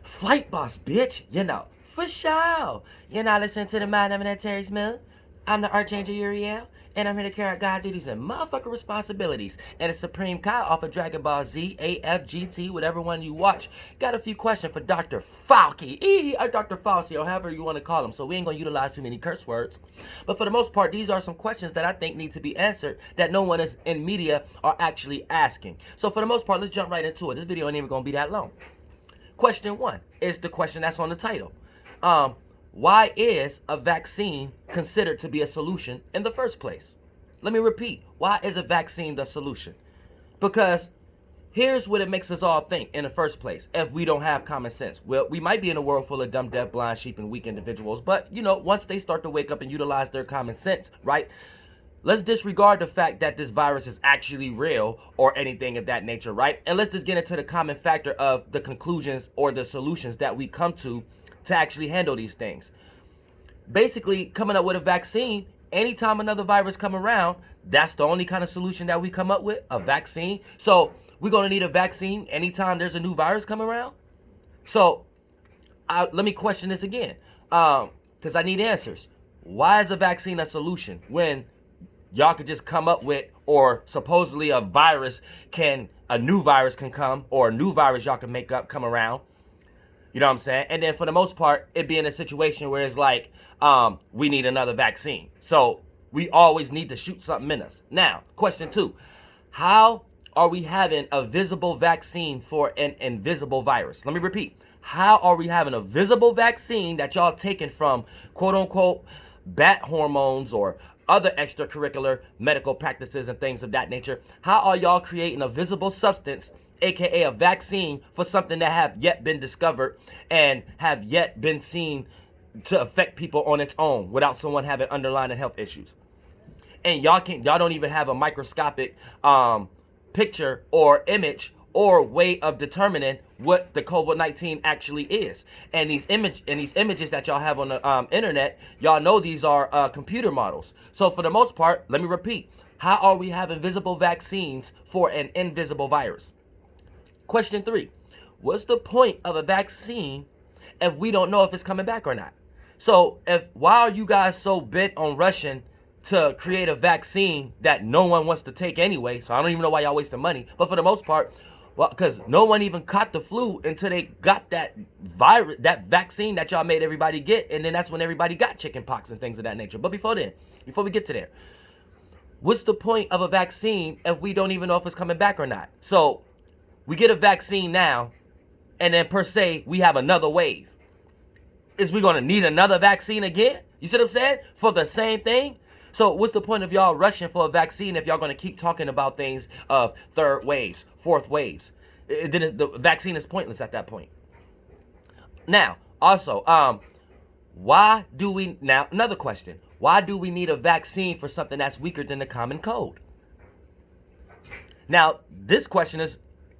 Flight boss, bitch. You know, for sure. You're not listening to the mind of that Terry Smith. I'm the Archangel Uriel, and I'm here to carry out God duties and motherfucking responsibilities. And the Supreme Kai off of Dragon Ball Z, AFGT, whatever one you watch. Got a few questions for Dr. Fauci, or Dr. Fauci, or however you want to call him. So we ain't gonna utilize too many curse words. But for the most part, these are some questions that I think need to be answered that no one is in media are actually asking. So for the most part, let's jump right into it. This video ain't even gonna be that long. Question 1 is the question that's on the title. Why is a vaccine considered to be a solution in the first place? Let me repeat. Why is a vaccine the solution? Because here's what it makes us all think in the first place if we don't have common sense. Well, we might be in a world full of dumb, deaf, blind, sheep, and weak individuals, but, you know, once they start to wake up and utilize their common sense, right? Let's disregard the fact that this virus is actually real or anything of that nature, right? And let's just get into the common factor of the conclusions or the solutions that we come to actually handle these things. Basically, coming up with a vaccine, anytime another virus come around, that's the only kind of solution that we come up with, a vaccine. So we're going to need a vaccine anytime there's a new virus come around. So let me question this again, because I need answers. Why is a vaccine a solution when y'all could just come up with, or supposedly a new virus can come, or a new virus y'all can make up come around? You know what I'm saying? And then for the most part, it be in a situation where it's like, we need another vaccine. So we always need to shoot something in us. Now, question 2, how are we having a visible vaccine for an invisible virus? Let me repeat. How are we having a visible vaccine that y'all taking from quote unquote bat hormones or other extracurricular medical practices and things of that nature? How are y'all creating a visible substance, aka a vaccine, for something that have yet been discovered and have yet been seen to affect people on its own without someone having underlying health issues? And y'all don't even have a microscopic picture or image or way of determining what the COVID-19 actually is. And these images that y'all have on the internet, y'all know these are computer models. So for the most part, let me repeat, how are we having visible vaccines for an invisible virus? Question 3, what's the point of a vaccine if we don't know if it's coming back or not? So why are you guys so bent on rushing to create a vaccine that no one wants to take anyway? So I don't even know why y'all wasting money. But for the most part, well, because no one even caught the flu until they got that virus, that vaccine that y'all made everybody get. And then that's when everybody got chicken pox and things of that nature. But before we get to there, what's the point of a vaccine if we don't even know if it's coming back or not? So we get a vaccine now, and then per se, we have another wave. Is we going to need another vaccine again? You see what I'm saying? For the same thing? So what's the point of y'all rushing for a vaccine if y'all going to keep talking about things of third waves, fourth waves? Then the vaccine is pointless at that point. Now, also, another question. Why do we need a vaccine for something that's weaker than the common cold? Now, this question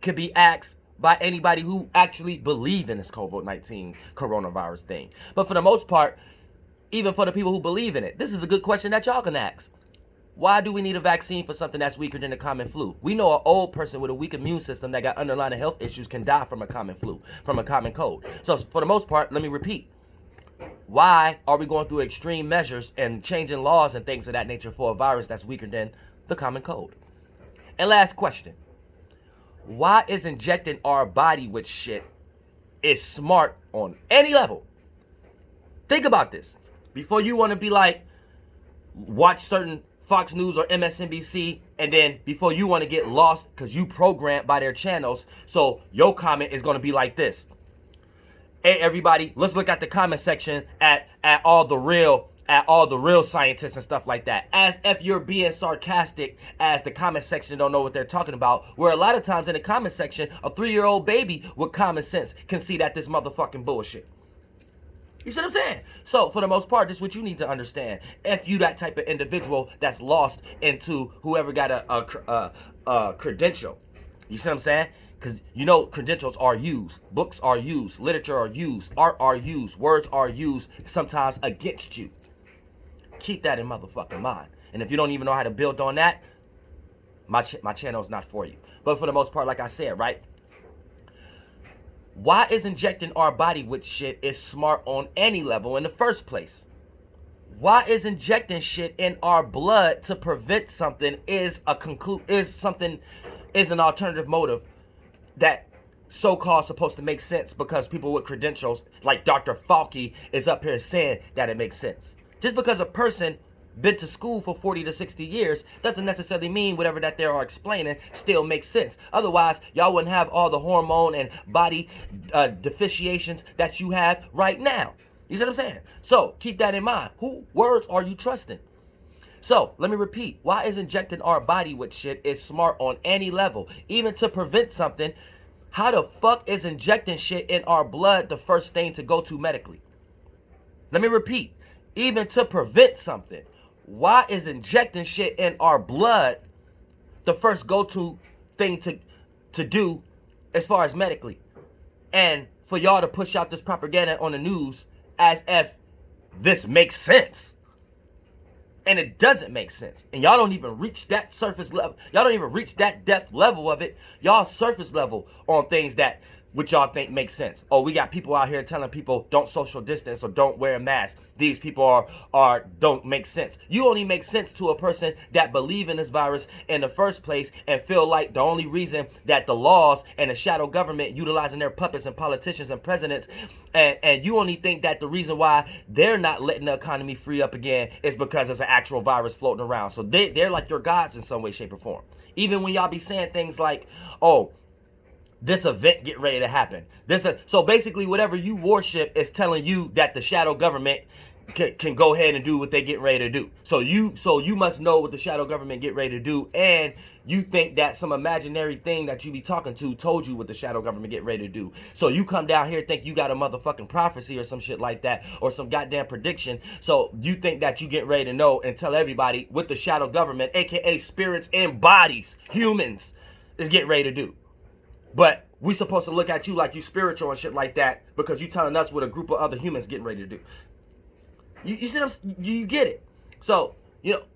could be asked by anybody who actually believe in this COVID-19 coronavirus thing. But for the most part, even for the people who believe in it, this is a good question that y'all can ask. Why do we need a vaccine for something that's weaker than the common flu? We know an old person with a weak immune system that got underlying health issues can die from a common flu, from a common cold. So for the most part, let me repeat. Why are we going through extreme measures and changing laws and things of that nature for a virus that's weaker than the common cold? And last question. Why is injecting our body with shit is smart on any level? Think about this. Before you want to be like, watch certain Fox News or MSNBC, and then before you want to get lost because you programmed by their channels, so your comment is going to be like this. Hey everybody, let's look at the comment section at all the real scientists and stuff like that. As if you're being sarcastic, as the comment section don't know what they're talking about. Where a lot of times in the comment section, a 3-year-old baby with common sense can see that this motherfucking bullshit. You see what I'm saying? So for the most part, this is what you need to understand. If you that type of individual that's lost into whoever got a credential. You see what I'm saying? Because you know credentials are used, books are used, literature are used, art are used, words are used, sometimes against you. Keep that in motherfucking mind. And if you don't even know how to build on that, my channel is not for you. But for the most part, like I said, right? why is injecting our body with shit is smart on any level in the first place? Why is injecting shit in our blood to prevent something is an alternative motive that so-called supposed to make sense because people with credentials like Dr. Fauci is up here saying that it makes sense. Just because a person been to school for 40 to 60 years doesn't necessarily mean whatever that they are explaining still makes sense. Otherwise, y'all wouldn't have all the hormone and body deficiations that you have right now. You see what I'm saying? So keep that in mind. Who words are you trusting? So let me repeat. Why is injecting our body with shit is smart on any level, even to prevent something? How the fuck is injecting shit in our blood the first thing to go to medically? Let me repeat. Even to prevent something. Why is injecting shit in our blood the first go-to thing to do as far as medically? And for y'all to push out this propaganda on the news as if this makes sense. And it doesn't make sense. And y'all don't even reach that surface level. Y'all don't even reach that depth level of it. Y'all surface level on things that which y'all think makes sense. Oh, we got people out here telling people don't social distance or don't wear a mask. These people don't make sense. You only make sense to a person that believe in this virus in the first place and feel like the only reason that the laws and the shadow government utilizing their puppets and politicians and presidents and you only think that the reason why they're not letting the economy free up again is because there's an actual virus floating around. So they're like your gods in some way, shape, or form. Even when y'all be saying things like, oh, this event get ready to happen. So basically whatever you worship is telling you that the shadow government can go ahead and do what they get ready to do. So you must know what the shadow government get ready to do, and you think that some imaginary thing that you be talking to told you what the shadow government get ready to do. So you come down here think you got a motherfucking prophecy or some shit like that, or some goddamn prediction. So you think that you get ready to know and tell everybody what the shadow government, aka spirits and bodies, humans, is getting ready to do. But we supposed to look at you like you spiritual and shit like that because you telling us what a group of other humans getting ready to do. You see what you get it? So,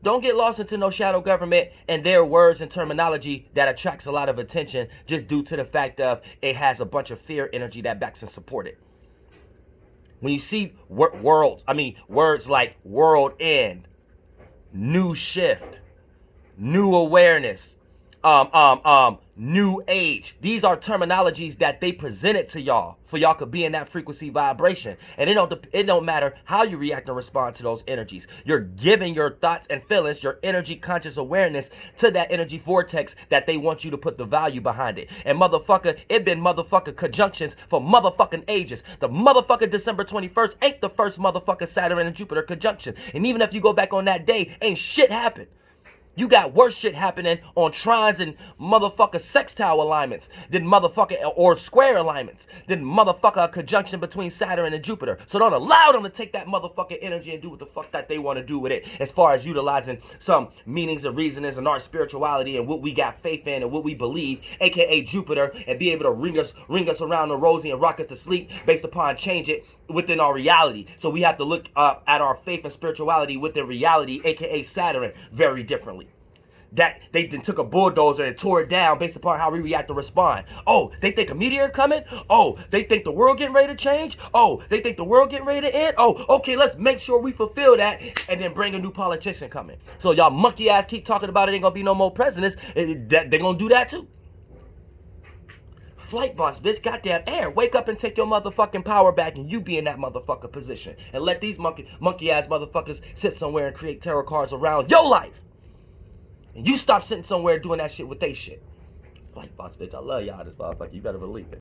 don't get lost into no shadow government and their words and terminology that attracts a lot of attention just due to the fact of it has a bunch of fear energy that backs and support it. When you see words like world end, new shift, new awareness, new age. These are terminologies that they presented to y'all for y'all could be in that frequency vibration. And it don't matter how you react and respond to those energies. You're giving your thoughts and feelings, your energy conscious awareness to that energy vortex that they want you to put the value behind it. And motherfucker, it been motherfucker conjunctions for motherfucking ages. The motherfucker December 21st ain't the first motherfucker Saturn and Jupiter conjunction. And even if you go back on that day, ain't shit happened. You got worse shit happening on trines and motherfucker sextile alignments than motherfucker or square alignments than motherfucker a conjunction between Saturn and Jupiter. So don't allow them to take that motherfucking energy and do what the fuck that they want to do with it as far as utilizing some meanings and reasonings and our spirituality and what we got faith in and what we believe, aka Jupiter, and be able to ring us around the rosy and rock us to sleep based upon change it within our reality. So we have to look up at our faith and spirituality within reality, aka Saturn, very differently. That they then took a bulldozer and tore it down based upon how we react and respond. Oh, they think a meteor coming? Oh, they think the world getting ready to change? Oh, they think the world getting ready to end? Oh, okay, let's make sure we fulfill that and then bring a new politician coming. So y'all monkey ass keep talking about it ain't gonna be no more presidents. They're gonna do that too. Flight boss, bitch, goddamn air. Wake up and take your motherfucking power back and you be in that motherfucker position. And let these monkey ass motherfuckers sit somewhere and create tarot cards around your life. And you stop sitting somewhere doing that shit with they shit. Flight boss, bitch, I love y'all this motherfucker. You better believe it.